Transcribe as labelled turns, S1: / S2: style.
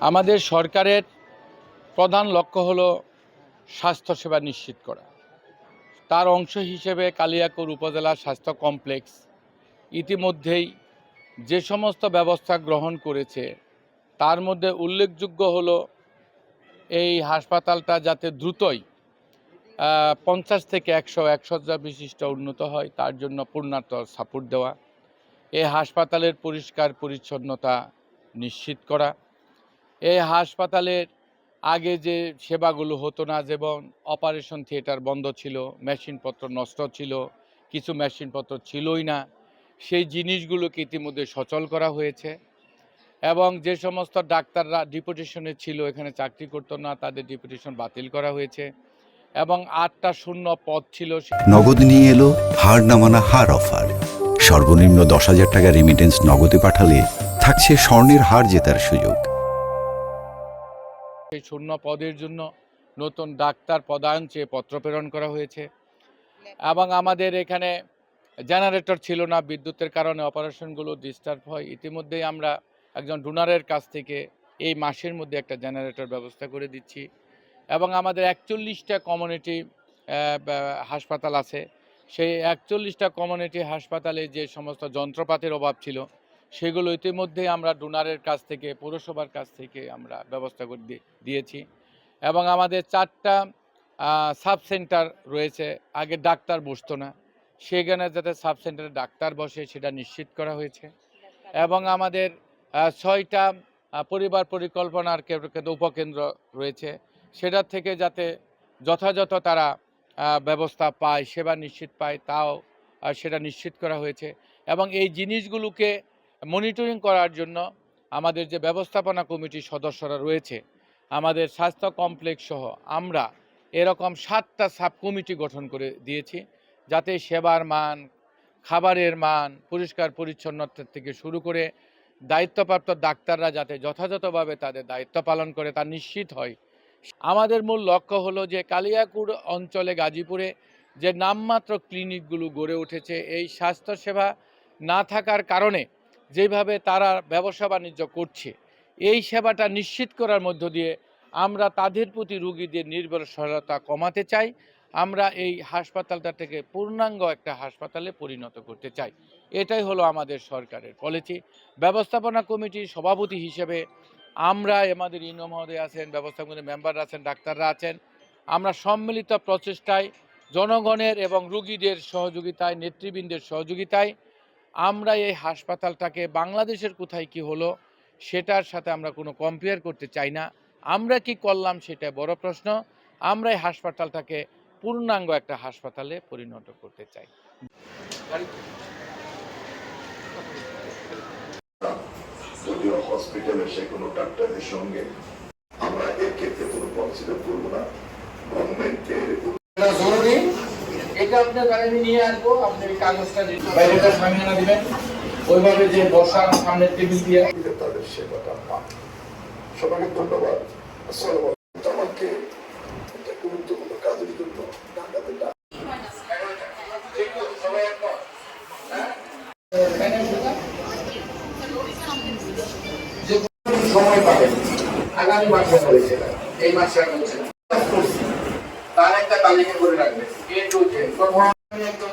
S1: আমাদের সরকারের প্রধান লক্ষ্য হলো স্বাস্থ্যসেবা নিশ্চিত করা। তার অংশ হিসেবে কালিয়াকৈর উপজেলা স্বাস্থ্য কমপ্লেক্স ইতিমধ্যেই যে সমস্ত ব্যবস্থা গ্রহণ করেছে তার মধ্যে উল্লেখযোগ্য হলো এই হাসপাতালটা যাতে দ্রুতই 50 থেকে 100 শয্যা বিশিষ্ট উন্নত হয় তার জন্য পূর্ণাঙ্গ সাপোর্ট দেওয়া, এই হাসপাতালের পরিষ্কার পরিচ্ছন্নতা নিশ্চিত করা, এই হাসপাতালের আগে যে সেবাগুলো হতো না, যেমন অপারেশন থিয়েটার বন্ধ ছিল, মেশিনপত্র নষ্ট ছিল, কিছু মেশিনপত্র ছিলই না, সেই জিনিসগুলোকে ইতিমধ্যে সচল করা হয়েছে এবং যে সমস্ত ডাক্তাররা ডিপুটেশনে ছিল, এখানে চাকরি করতো না, তাদের ডিপুটেশন বাতিল করা হয়েছে এবং 8টা শূন্য পদ ছিল।
S2: নগদ নিয়ে এলো হার নামানা হার অফার। সর্বনিম্ন 10,000 টাকা রেমিটেন্স নগদে পাঠালে থাকছে স্বর্ণের হার জেতার সুযোগ।
S1: এই শূন্য পদের জন্য নতুন ডাক্তার পদায়ন চেয়ে পত্র প্রেরণ করা হয়েছে এবং আমাদের এখানে জেনারেটর ছিল না, বিদ্যুতের কারণে অপারেশনগুলো ডিস্টার্ব হয়। ইতিমধ্যেই আমরা একজন ডোনারের কাছ থেকে এই মাসের মধ্যে একটা জেনারেটর ব্যবস্থা করে দিচ্ছি এবং আমাদের 41টা কমিউনিটি হাসপাতাল আছে, সেই 41টা কমিউনিটি হাসপাতালে যে সমস্ত যন্ত্রপাতির অভাব ছিল সেগুলো ইতিমধ্যেই আমরা ডোনারের কাছ থেকে, পৌরসভার কাছ থেকে আমরা ব্যবস্থা করে দিয়েছি এবং আমাদের 4টা সাব সেন্টার রয়েছে, আগে ডাক্তার বসতো না, সেখানে যাতে সাব সেন্টারে ডাক্তার বসে সেটা নিশ্চিত করা হয়েছে এবং আমাদের 6টা পরিবার পরিকল্পনার উপকেন্দ্র রয়েছে, সেটার থেকে যাতে যথাযথ তারা ব্যবস্থা পায়, সেবা নিশ্চিত পায়, তাও সেটা নিশ্চিত করা হয়েছে এবং এই জিনিসগুলোকে মনিটরিং করার জন্য আমাদের যে ব্যবস্থাপনা কমিটির সদস্যরা রয়েছে, আমাদের স্বাস্থ্য কমপ্লেক্স সহ আমরা এরকম 7টা সাব কমিটি গঠন করে দিয়েছি, যাতে সেবার মান, খাবারের মান, পরিষ্কার পরিচ্ছন্নতা থেকে শুরু করে দায়িত্বপ্রাপ্ত ডাক্তাররা যাতে যথাযথভাবে তাদের দায়িত্ব পালন করে তা নিশ্চিত হয়। আমাদের মূল লক্ষ্য হলো যে কালিয়াকৈর অঞ্চলে, গাজীপুরে যে নামমাত্র ক্লিনিকগুলো গড়ে উঠেছে, এই স্বাস্থ্যসেবা না থাকার কারণে যেভাবে তারা ব্যবসা বাণিজ্য করছে, এই সেবাটা নিশ্চিত করার মধ্য দিয়ে আমরা তাদের প্রতি রোগীদের নির্ভরশীলতা কমাতে চাই। আমরা এই হাসপাতালটা থেকে পূর্ণাঙ্গ একটা হাসপাতালে পরিণত করতে চাই। এটাই হলো আমাদের সরকারের পলিসি। ব্যবস্থাপনা কমিটির সভাপতি হিসেবে আমরা, আমাদের ইউনো মহোদয় আছেন, ব্যবস্থাপনা মেম্বাররা আছেন, ডাক্তাররা আছেন, আমরা সম্মিলিত প্রচেষ্টায়, জনগণের এবং রোগীদের সহযোগিতায়, নেতৃবৃন্দের সহযোগিতায় আমরা এই হাসপাতালটাকে বাংলাদেশের কোথায় কি হলো সেটার সাথে আমরা কোনো কম্পেয়ার করতে চাই না। আমরা কি করলাম সেটা বড় প্রশ্ন। আমরা এই হাসপাতালটাকে পূর্ণাঙ্গ একটা হাসপাতালে পরিণত করতে চাই।
S3: যদিও হসপিটালের সে কোনো ডাক্তারের সঙ্গে আমরা এর ক্ষেত্রে কোনো কনসিডার করবো না। গভর্নমেন্টের
S1: জরুরি এটা আপনার বাড়ি নিয়ে আসবো, আপনার কাগজটা বাইরেটা সামনে না দিবেন, ওইভাবে যে বসার সামনে টেবিল দিয়ে
S3: তাদের সেবাটা পান। সবাইকে ধন্যবাদ। আমাকে একটা গুরুত্বপূর্ণ কাজের জন্য
S1: সময় পাবেন আগামী মাসে হয়েছে, এই মাসে তার একটা তালিকা করে রাখবেন, A to Z। একদম